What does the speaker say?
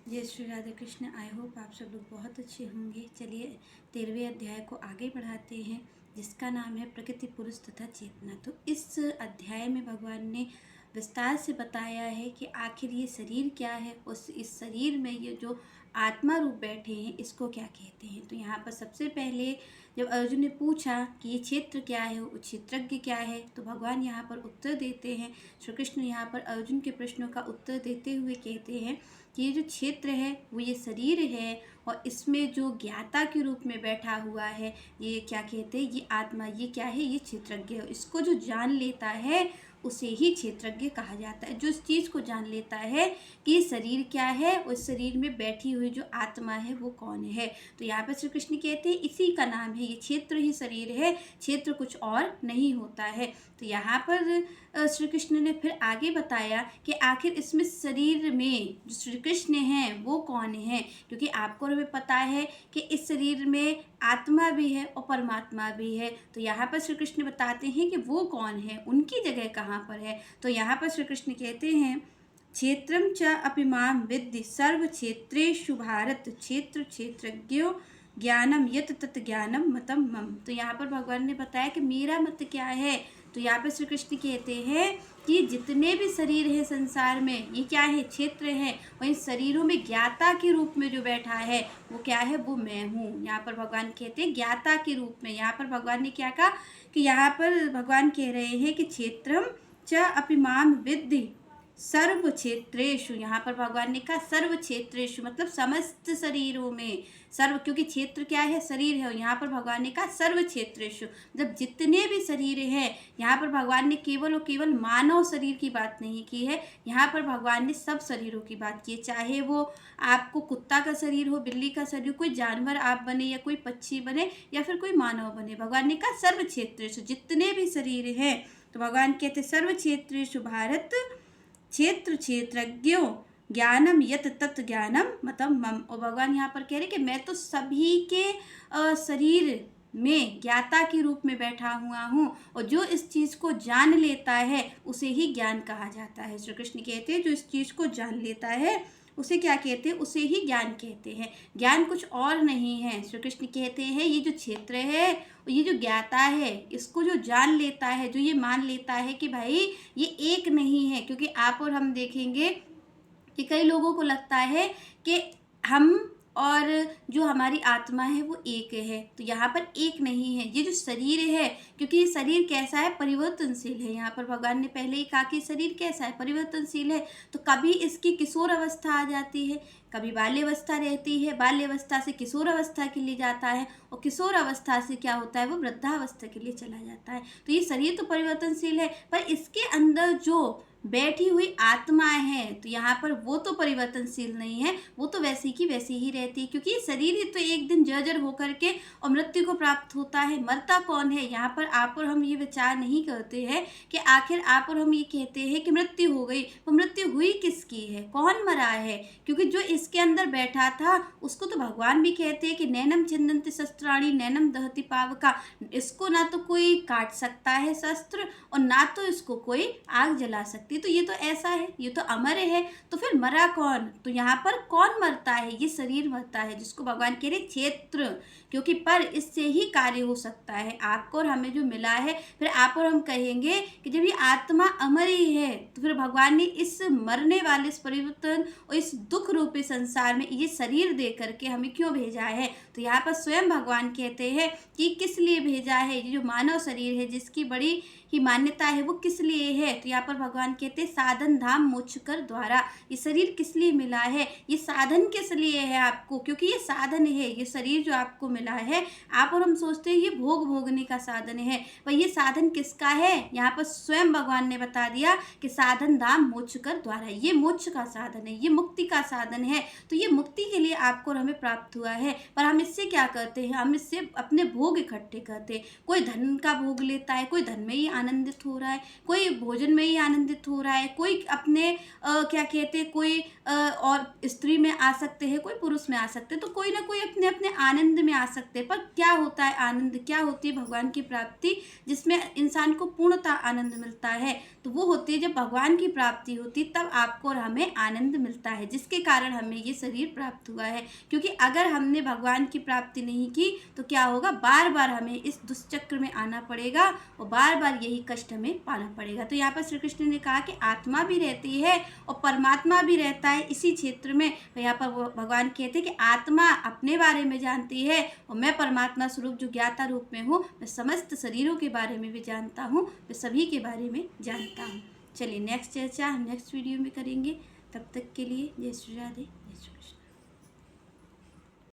जय Shri Radhe Krishna. I hope आप सब लोग बहुत अच्छे होंगे। चलिए 13वें अध्याय को आगे बढ़ाते हैं, जिसका नाम है प्रकृति पुरुष तथा चेतना। तो इस अध्याय में भगवान ने विस्तार से बताया है कि आखिर ये शरीर क्या है, उस इस शरीर में ये जो आत्मा रूप बैठे हैं इसको क्या कहते हैं। तो यहाँ पर सबसे पहले जब अर्जुन ने पूछा कि ये क्षेत्र क्या है, वो क्षेत्रज्ञ क्या है, तो भगवान यहाँ पर उत्तर देते हैं। श्री कृष्ण यहाँ पर अर्जुन के प्रश्नों का उत्तर देते हुए कहते हैं कि ये जो क्षेत्र है वो ये शरीर है, और इसमें जो ज्ञाता के रूप में बैठा हुआ है ये क्या कहते हैं, ये आत्मा, ये क्या है, ये क्षेत्रज्ञ है। इसको जो जान लेता है उसे ही क्षेत्रज्ञ कहा जाता है। जो इस चीज़ को जान लेता है कि शरीर क्या है, उस शरीर में बैठी हुई जो आत्मा है वो कौन है। तो यहाँ पर श्री कृष्ण कहते हैं इसी का नाम है, ये क्षेत्र ही शरीर है, क्षेत्र कुछ और नहीं होता है। तो यहाँ पर श्री कृष्ण ने फिर आगे बताया कि आखिर इसमें शरीर में जो श्री कृष्ण हैं वो कौन है, क्योंकि आपको हमें पता है कि इस शरीर में आत्मा भी है और परमात्मा भी है। तो यहाँ पर श्री कृष्ण बताते हैं कि वो कौन है, उनकी जगह कहाँ पर है। तो यहाँ पर श्री कृष्ण कहते हैं क्षेत्रम च अपि मां विद्धि सर्व क्षेत्रेषु भारत क्षेत्र क्षेत्रज्ञो ज्ञानम यत तत् ज्ञानम मतम मम। तो यहाँ पर भगवान ने बताया कि मेरा मत क्या है। तो यहाँ पर श्री कृष्ण कहते हैं कि जितने भी शरीर हैं संसार में ये क्या है, क्षेत्र है, और इन शरीरों में ज्ञाता के रूप में जो बैठा है वो क्या है, वो मैं हूँ। यहाँ पर भगवान कहते हैं ज्ञाता के रूप में। यहाँ पर भगवान ने क्या कहा कि यहाँ पर भगवान कह रहे हैं कि क्षेत्रम च अपि मां विद्धि सर्व क्षेत्रेषु। यहाँ पर भगवान ने कहा सर्व क्षेत्रेषु मतलब समस्त शरीरों में। सर्व क्योंकि क्षेत्र क्या है, शरीर है, और यहाँ पर भगवान ने कहा सर्व क्षेत्रेषु मतलब जितने भी शरीर हैं। यहाँ पर भगवान ने केवल और केवल मानव शरीर की बात नहीं की है, यहाँ पर भगवान ने सब शरीरों की बात की है। चाहे वो आपको कुत्ता का शरीर हो, बिल्ली का शरीर, कोई जानवर आप बने या कोई पक्षी बने या फिर कोई मानव बने, भगवान ने कहा सर्व क्षेत्रेषु जितने भी शरीर हैं। तो भगवान कहते सर्व क्षेत्रेषु भारत क्षेत्र क्षेत्रज्ञों ज्ञानम यत तत् ज्ञानम मतम मम। और भगवान यहाँ पर कह रहे कि मैं तो सभी के शरीर में ज्ञाता के रूप में बैठा हुआ हूँ, और जो इस चीज़ को जान लेता है उसे ही ज्ञान कहा जाता है। श्री कृष्ण कहते हैं जो इस चीज़ को जान लेता है उसे क्या कहते हैं, उसे ही ज्ञान कहते हैं। ज्ञान कुछ और नहीं है। श्री कृष्ण कहते हैं ये जो क्षेत्र है, ये जो ज्ञाता है, इसको जो जान लेता है, जो ये मान लेता है कि भाई ये एक नहीं है। क्योंकि आप और हम देखेंगे कि कई लोगों को लगता है कि हम और जो हमारी आत्मा है वो एक है, तो यहाँ पर एक नहीं है। ये जो शरीर है, क्योंकि ये शरीर कैसा है, परिवर्तनशील है। यहाँ पर भगवान ने पहले ही कहा कि शरीर कैसा है, परिवर्तनशील है। तो कभी इसकी किशोर अवस्था आ जाती है, कभी बाल्यावस्था रहती है, बाल्यावस्था से किशोर अवस्था के लिए जाता है, और किशोर अवस्था से क्या होता है, वो वृद्धावस्था के लिए चला जाता है। तो ये शरीर तो परिवर्तनशील है, पर इसके अंदर जो बैठी हुई आत्मा है तो यहाँ पर वो तो परिवर्तनशील नहीं है, वो तो वैसी की वैसी ही रहती है। क्योंकि शरीर ही तो एक दिन जर्जर होकर के और मृत्यु को प्राप्त होता है। मरता कौन है, यहाँ पर आप और हम ये विचार नहीं करते हैं कि आखिर आप और हम ये कहते हैं कि मृत्यु हो गई, वो मृत्यु हुई किसकी है, कौन मरा है। क्योंकि जो इसके अंदर बैठा था उसको तो भगवान भी कहते हैं कि नैनम छिन्दन्ति शस्त्राणि नैनम दहति पावका। इसको ना तो कोई काट सकता है शस्त्र, और ना तो इसको कोई आग जला सकती। तो ये तो ऐसा है, ये तो अमर है। तो फिर मरा कौन, तो यहाँ पर कौन मरता है, ये शरीर मरता है, जिसको भगवान कह रहे क्षेत्र। क्योंकि पर इससे ही कार्य हो सकता है। आपको और हमें जो मिला है, फिर आप और हम कहेंगे कि जब ये आत्मा अमर ही है तो फिर भगवान ने इस मरने वाले, इस परिवर्तन और इस दुख रूपी संसार में ये शरीर दे करके हमें क्यों भेजा है। तो यहाँ पर स्वयं भगवान कहते हैं कि किस लिए भेजा है, ये जो मानव शरीर है जिसकी बड़ी ही मान्यता है वो किस लिए है। तो यहाँ पर भगवान कहते हैं साधन धाम मोक्ष कर द्वारा। ये शरीर किस लिए मिला है, ये साधन किस लिए है आपको, क्योंकि ये साधन है। ये शरीर जो आपको मिला है, आप और हम सोचते हैं ये भोग भोगने का साधन है, पर ये साधन किसका है, यहाँ पर स्वयं भगवान ने बता दिया कि साधन धाम मोक्ष कर द्वारा। ये मोक्ष का साधन है, ये मुक्ति का साधन है। तो ये मुक्ति के लिए आपको और हमें प्राप्त हुआ है, पर हम इससे क्या करते हैं, हम इससे अपने भोग इकट्ठे करते हैं। कोई धन का भोग लेता है, कोई धन में ही आनंदित हो रहा है, कोई भोजन में ही आनंदित हो रहा है, कोई अपने क्या कहते हैं, कोई और स्त्री में आ सकते हैं, कोई पुरुष में आ सकते हैं, तो कोई ना कोई अपने अपने आनंद में आ सकते हैं। पर क्या होता है आनंद, क्या होती है भगवान की प्राप्ति जिसमें इंसान को पूर्णतः आनंद मिलता है? तो वो होती है जब भगवान की प्राप्ति होती, तब आपको और हमें आनंद मिलता है, जिसके कारण हमें ये शरीर प्राप्त हुआ है। क्योंकि अगर हमने भगवान की प्राप्ति नहीं की तो क्या होगा, बार बार हमें इस दुष्चक्र में आना पड़ेगा और बार बार यही कष्ट हमें पाना पड़ेगा। तो यहाँ पर श्री कृष्ण ने कहा कि आत्मा भी रहती है और परमात्मा भी रहता है इसी क्षेत्र में। तो यहाँ पर भगवान कहते हैं कि आत्मा अपने बारे में जानती है और मैं परमात्मा स्वरूप जो ज्ञाता रूप में हूँ, मैं समस्त शरीरों के बारे में भी जानता हूँ, मैं सभी के बारे में जानता हूँ। चलिए नेक्स्ट चर्चा हम नेक्स्ट वीडियो में करेंगे। तब तक के लिए जय श्री राधे, जय श्री